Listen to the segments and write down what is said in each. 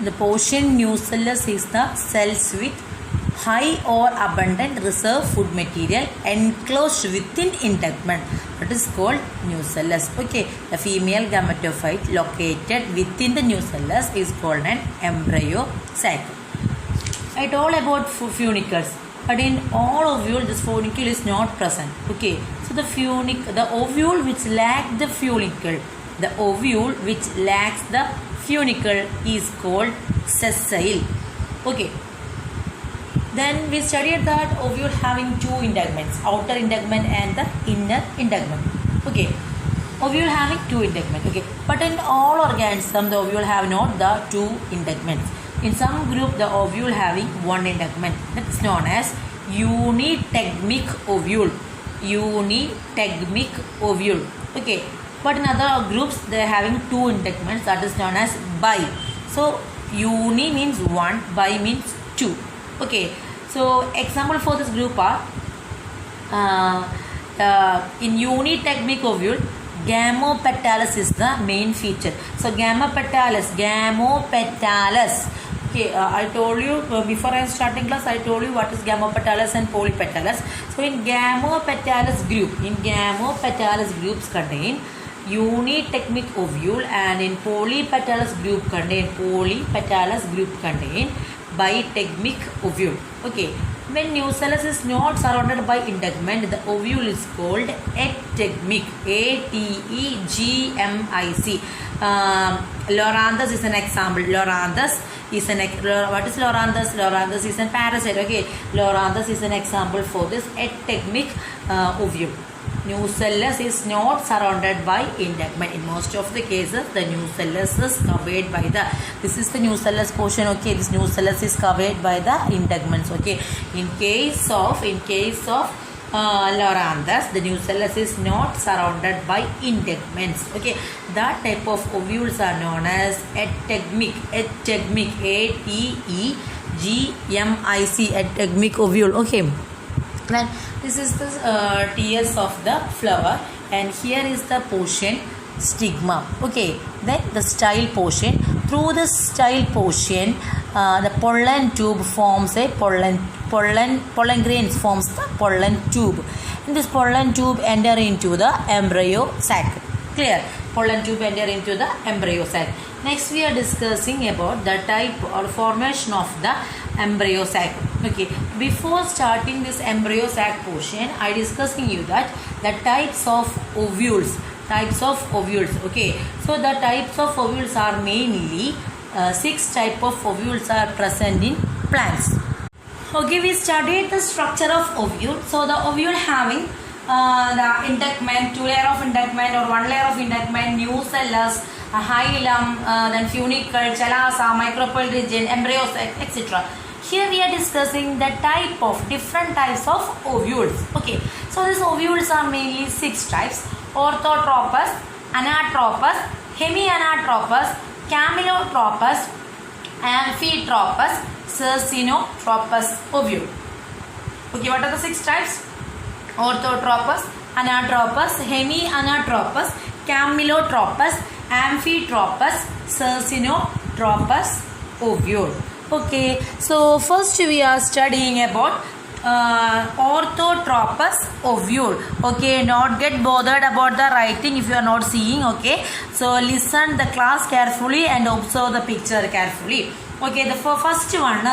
the portion nucellus is the cells with high or abundant reserve food material enclosed within integument. That is called nucellus. Okay, the female gametophyte located within the nucellus is called an embryo sac. I told about funicles, but in all ovule this funicle is not present. Okay, so the ovule which lacks the funicle, is called sessile. Okay. Then we studied that ovule having two integuments, outer integument and the inner integument. Okay, ovule having two integuments. Okay, but in all organisms the ovule have not the two integuments. In some group the ovule having one integument. That is known as unitegmic ovule. Okay, but in other groups they are having two integuments. That is known as bi. So uni means one, bi means two. Okay, so example for this group are in unitegmic ovule, gamopetalis is the main feature. So gamopetalis. Okay, I told you before I starting class, I told you what is gamopetalis and polypetalus. So in gamopetalis groups contain unitegmic ovule, and in polypetalus group contain bitegmic ovule. Okay, when nucellus is not surrounded by integument, the ovule is called ategmic. Ategmic. Loranthus is an example. What is Loranthus? Loranthus is a parasite. Okay, Loranthus is an example for this ategmic ovule. Nucellus is not surrounded by integument. In most of the cases, the nucellus is covered by this is the nucellus portion. Okay, this nucellus is covered by the integuments. Okay, in case of Loranthus, the nucellus is not surrounded by integuments. Okay, that type of ovules are known as ategmic. Ategmic, ategmic ovule. Okay. Then this is the tears of the flower, and here is the portion stigma. Okay, then the style portion. Through the style portion, the pollen tube forms a pollen grains forms the pollen tube. And this pollen tube enter into the embryo sac. Clear? Pollen tube enter into the embryo sac. Next we are discussing about the type or formation of the embryo sac. Okay, before starting this embryo sac portion, I discussing you that the types of ovules. Okay, so the types of ovules are mainly 6 type of ovules are present in plants. Okay, we studied the structure of ovule. So the ovule having the integument, 2 layer of integument or 1 layer of integument, nucellus, hilum, then funicle, chalaza, micropyle region, embryo sac, etc. Here we are discussing the different types of ovules. Okay, so these ovules are mainly 6 types: orthotropous, anatropous, hemianatropous, camellotropous, amphitropous, cercinotropous ovule. Okay, what are the 6 types? Orthotropous, anatropous, hemianatropous, camellotropous, amphitropous, cercinotropous ovule. Okay, so first we are studying about orthotropous ovule. Okay, not get bothered about the writing if you are not seeing. Okay, so listen the class carefully and observe the picture carefully. Okay, the first one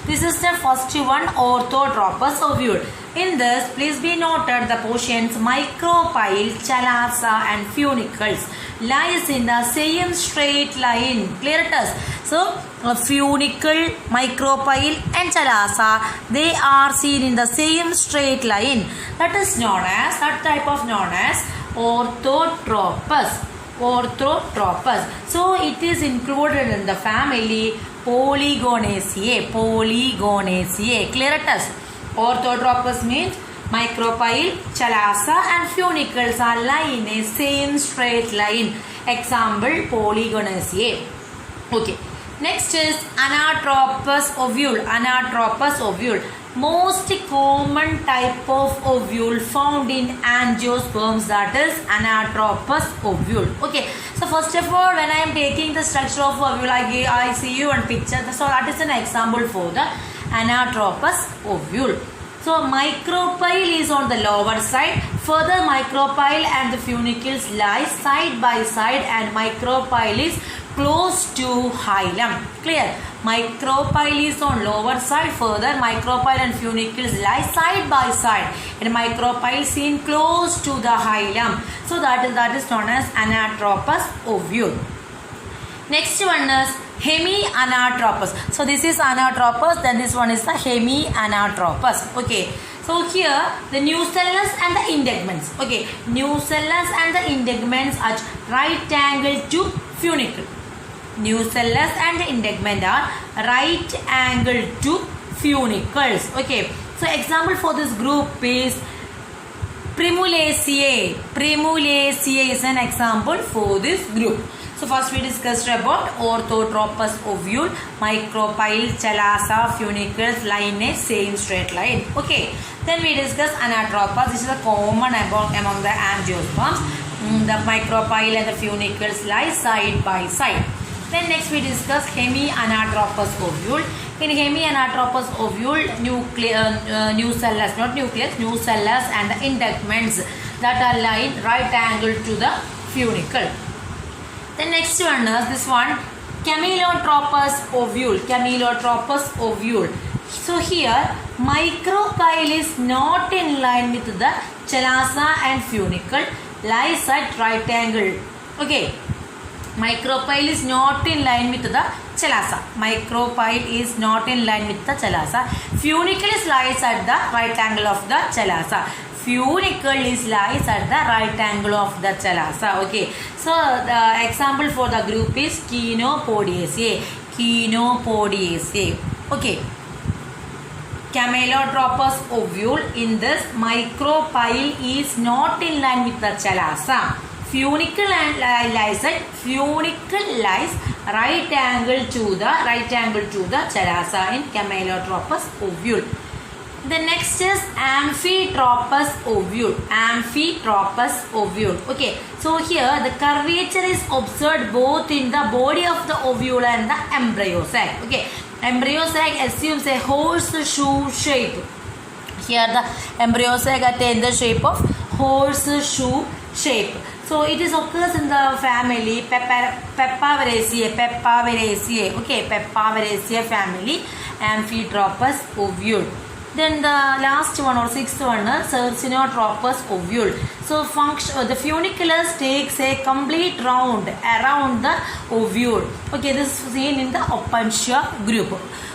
this is the first one, orthotropous ovule. In this, please be noted the portions micropyle, chalaza and funicles lies in the same straight line. Clear it is? So, funicle, micropyle and chalaza, they are seen in the same straight line. That type of known as orthotropous. So, it is included in the family Polygonaceae. Clear it is? Orthotropous means micropyle, chalaza and funicles are lying in a same straight line. Example, Polygonaceae. Okay. Next is anatropous ovule. most common type of ovule found in angiosperms, that is anatropous ovule. Okay, so first of all, when I am taking the structure of ovule, I see you one picture. So that is an example for the anatropous ovule. So micropyle is on the lower side. Further, micropyle and the funicles lie side by side, and micropyle is close to hilum. Clear? Micropyle is on lower side. Further, micropyle and funicles lie side by side, and micropyle seen close to the hilum. So that is known as anatropous ovule. Next one is hemianatropous. So this is anatropous, then this one is the hemianatropous. Okay, so here the nucellus and the integments. Okay, nucellus and the integments are right angle to funicle. Nucellus and the integment are right angle to funicles. Okay, so example for this group is Primulaceae. Primulaceae is an example for this group. So first we discussed about orthotropous ovule, micropyle, chalaza, funicles lie in a same straight line. Okay. Then we discussed anatropous. This is a common among the angiosperms. The micropyle and the funicles lie side by side. Then next we discuss hemianatropous ovule. In hemianatropous ovule, nucellus, not nucleus, nucellus and the integments that are lying right angle to the funicle. The next one is this one, camelotropous ovule. Camelotropous ovule. So here micropyle is not in line with the chalaza and funicle, lies at right angle. Okay, micropyle is not in line with the chalaza. Micropyle is not in line with the chalaza. Funicle is lies at the right angle of the chalaza. Funicle is lies at the right angle of the chalaza. Okay, so the example for the group is Chenopodiaceae. Chenopodiaceae. Okay, camelotropous ovule. In this, micropyle is not in line with the chalaza. Funicle lies at funicle lies right angle to the chalaza in camelotropous ovule. The next is amphitropous ovule. Amphitropous ovule. Okay, so here the curvature is observed both in the body of the ovule and the embryo sac. Okay, embryo sac assumes a horseshoe shape. Here the embryo sac attains the shape of horseshoe shape. So it is occurs in the family Pepaveraceae. Okay, Pepaveraceae family, amphitropous ovule. Then the last one or sixth one is Cercinotropous ovule. So the funiculus takes a complete round around the ovule. Okay, this is seen in the Opuntia group.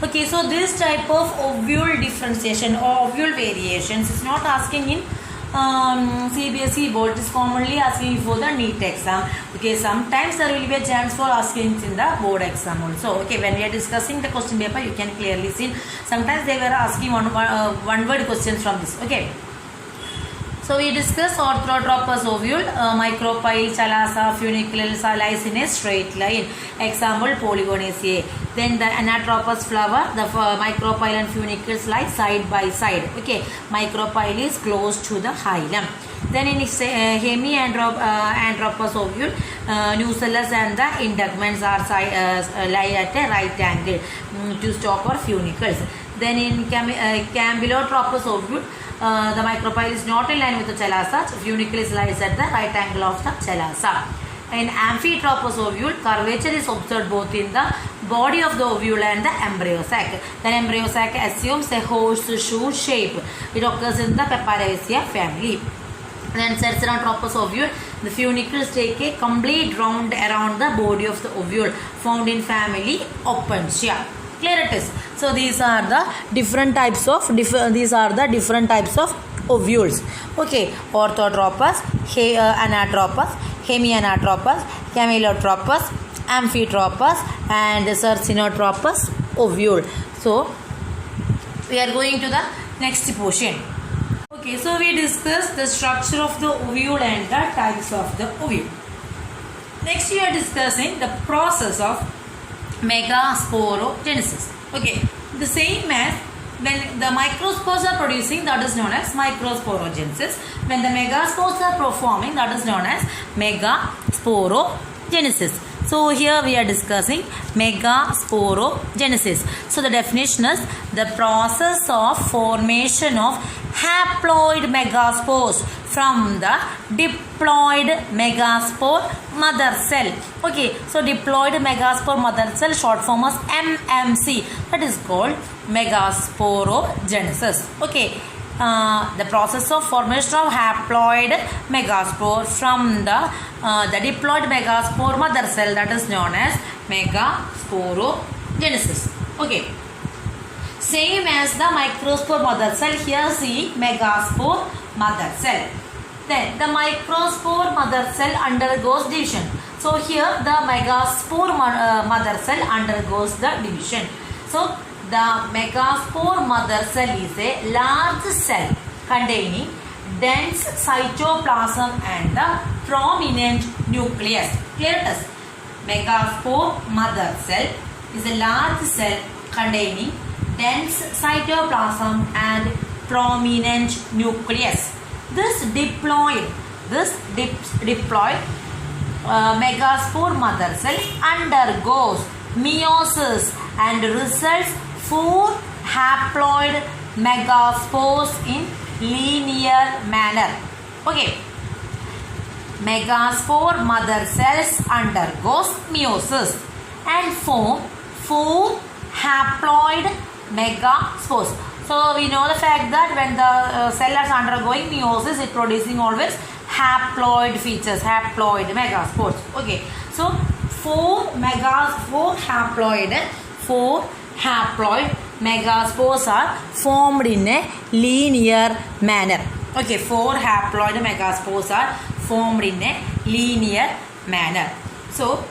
Okay, so this type of ovule differentiation or ovule variations is not asking in CBSE board. It is commonly asking for the NEET exam. Okay, sometimes there will be a chance for asking in the board exam also. Okay, when we are discussing the question paper, you can clearly see sometimes they were asking one word questions from this. Okay, so we discussed orthotropous ovule, micropyle, chalaza, funicles lies in a straight line. Example, Polygonaceae. Then the anatropous flower, the micropyle and funicles lie side by side. Okay, micropyle is close to the hilum. Then in hemianatropous ovule, nucellus and the integments are lie at a right angle to stalk or funicles. Then in camelotropous ovule, the micropyle is not in line with the chalaza. Funicles lies at the right angle of the chalaza. In amphitropous ovule, curvature is observed both in the body of the ovule and the embryo sac. The embryo sac assumes a horseshoe shape. It occurs in the Pepaveraceae family. Then Cercinotropous ovule, the funicles take a complete round around the body of the ovule, found in family Opuntia. Clear it is. So these are the different types of ovules. Okay, orthotropous, anatropous, hemianatropous, camelotropous, amphitropous and Cercinotropous ovule. So we are going to the next portion. Okay, so we discussed the structure of the ovule and the types of the ovule. Next we are discussing the process of megasporogenesis. Okay, the same as when the microspores are producing, that is known as microsporogenesis. When the megaspores are performing, that is known as megasporogenesis. So here we are discussing megasporogenesis. So the definition is the process of formation of haploid megaspores from the diploid megaspore mother cell. Okay, so diploid megaspore mother cell, short form is MMC, that is called megasporogenesis. Okay, the process of formation of haploid megaspore from the diploid megaspore mother cell, that is known as megasporogenesis. Okay, same as the microspore mother cell, here see megaspore mother cell. Then the microspore mother cell undergoes division. So here the megaspore mother cell undergoes the division. So the megaspore mother cell is a large cell containing dense cytoplasm and the prominent nucleus. Clear it is. Megaspore mother cell is a large cell containing dense cytoplasm and prominent nucleus. This diploid megaspore mother cell undergoes meiosis and results 4 haploid megaspores in linear manner. Okay, megaspore mother cells undergoes meiosis and form 4 haploid megaspores. So we know the fact that when the cell is undergoing meiosis, it producing always haploid features, haploid megaspores. Okay, so 4 haploid megaspores are formed in a linear manner. Okay, 4 haploid megaspores are formed in a linear manner. So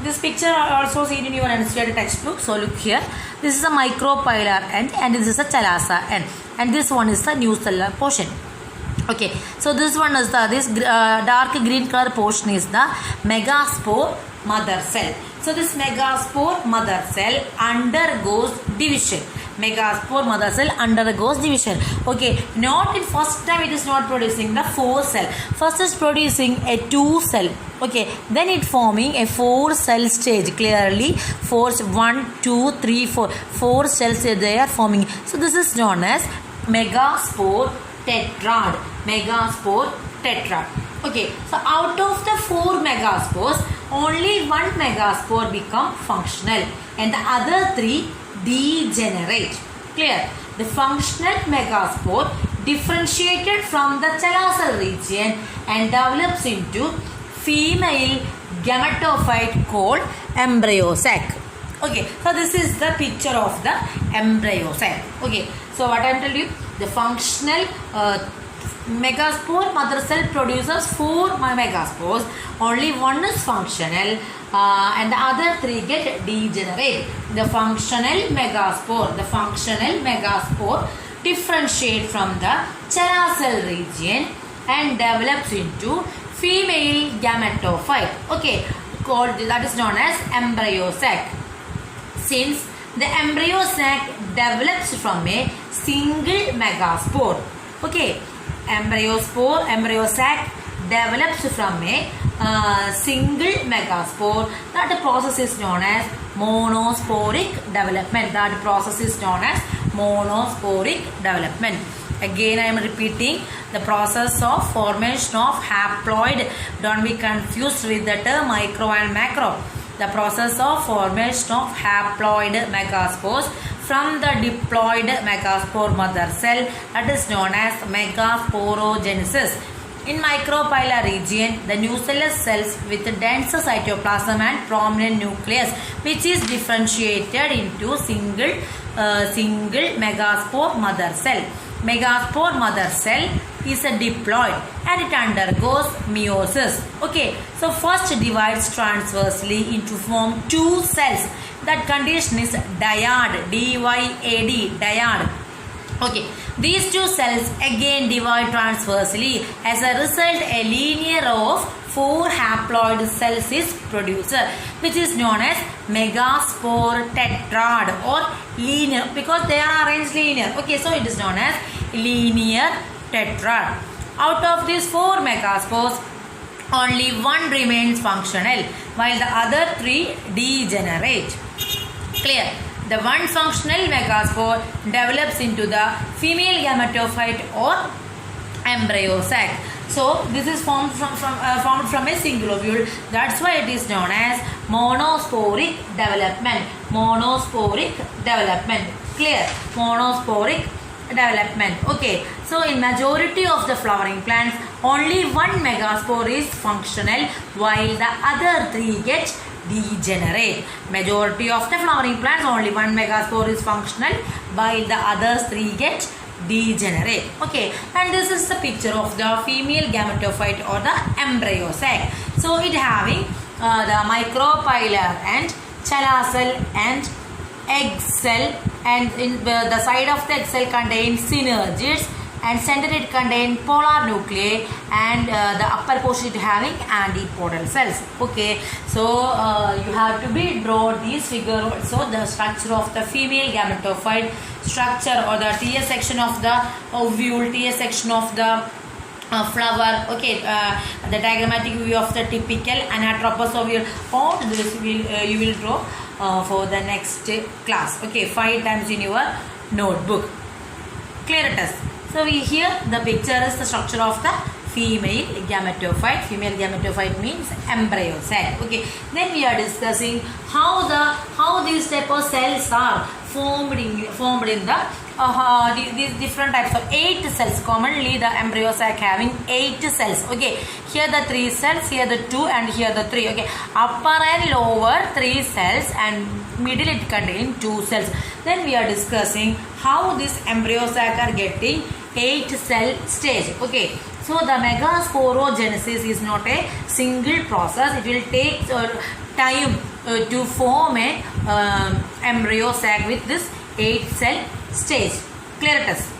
this picture also seen in your NCERT textbook. So look here, this is a micropylar end and this is a chalaza end, and this one is the nucellular portion. Okay, so this one is this dark green color portion is the megaspore mother cell. So this megaspore mother cell undergoes division. Megaspore mother cell undergoes division. Okay, not in first time it is not producing the 4 cell. First is producing a 2 cell. Okay, then it forming a 4 cell stage. Clearly 4, 1, 2, 3, 4. 4 cells they are forming. So this is known as megaspore tetrad. Megaspore tetrad. Okay, so out of the 4 megaspores, only 1 megaspore become functional and the other 3 degenerate. Clear? The functional megaspore differentiated from the chalazal region and develops into female gametophyte called embryo sac. Okay, so this is the picture of the embryo sac. Okay, so what I am telling you, the functional megaspore mother cell produces 4 megaspores. Only 1 is functional and the other 3 get degenerate. The functional megaspore differentiate from the chalazal region and develops into female gametophyte. Okay, called that is known as embryo sac. Since the embryo sac develops from a single megaspore. Okay, embryo sac develops from a single megaspore. That process is known as monosporic development. Again I am repeating, the process of formation of haploid, don't be confused with the term micro and macro. The process of formation of haploid megaspores from the diploid megaspore mother cell, that is known as megasporogenesis. In micropylar region, the nucellus cells with dense cytoplasm and prominent nucleus, which is differentiated into single megaspore mother cell. Megaspore mother cell is a diploid and it undergoes meiosis. Okay, so first divides transversely into form 2 cells. That condition is dyad, D-Y-A-D, dyad. Okay, these 2 cells again divide transversely. As a result, a linear row of 4 haploid cells is produced, which is known as megaspore tetrad or linear, because they are arranged linear. Okay, so it is known as linear tetrad. Out of these 4 megaspores, only one remains functional, while the other 3 degenerate. Clear? The one functional megaspore develops into the female gametophyte or embryo sac. So this is formed from a single ovule. That's why it is known as monosporic development. Monosporic development. Clear? Monosporic development. Okay. So in majority of the flowering plants, only one megaspore is functional, while the other 3 get degenerate. Majority of the flowering plants, only one megaspore is functional, while the others 3 get degenerate. Okay, and this is the picture of the female gametophyte or the embryo sac. So it having the micropylar and chalacel and egg cell, and in the side of the egg cell contains synergids, and center it contains polar nuclei, and the upper portion it having antipodal cells. Okay, so you have to be draw this figure also, the structure of the female gametophyte, structure or the TS section of the ovule, TS section of the flower. Okay, the diagrammatic view of the typical anatropous ovule. All this you will draw for the next class. Okay, 5 times in your notebook. Clear it is. So here the picture is the structure of the female gametophyte. Female gametophyte means embryo sac. Okay. Then we are discussing how these type of cells are formed in the these different types of 8 cells. Commonly the embryo sac having 8 cells. Okay. Here the 3 cells, here the 2, and here the 3. Okay. Upper and lower 3 cells, and middle it contains 2 cells. Then we are discussing how this embryo sac are getting 8 cell stage. Okay, so the megasporogenesis is not a single process. It will take time to form a embryo sac with this 8 cell stage. Clear it is.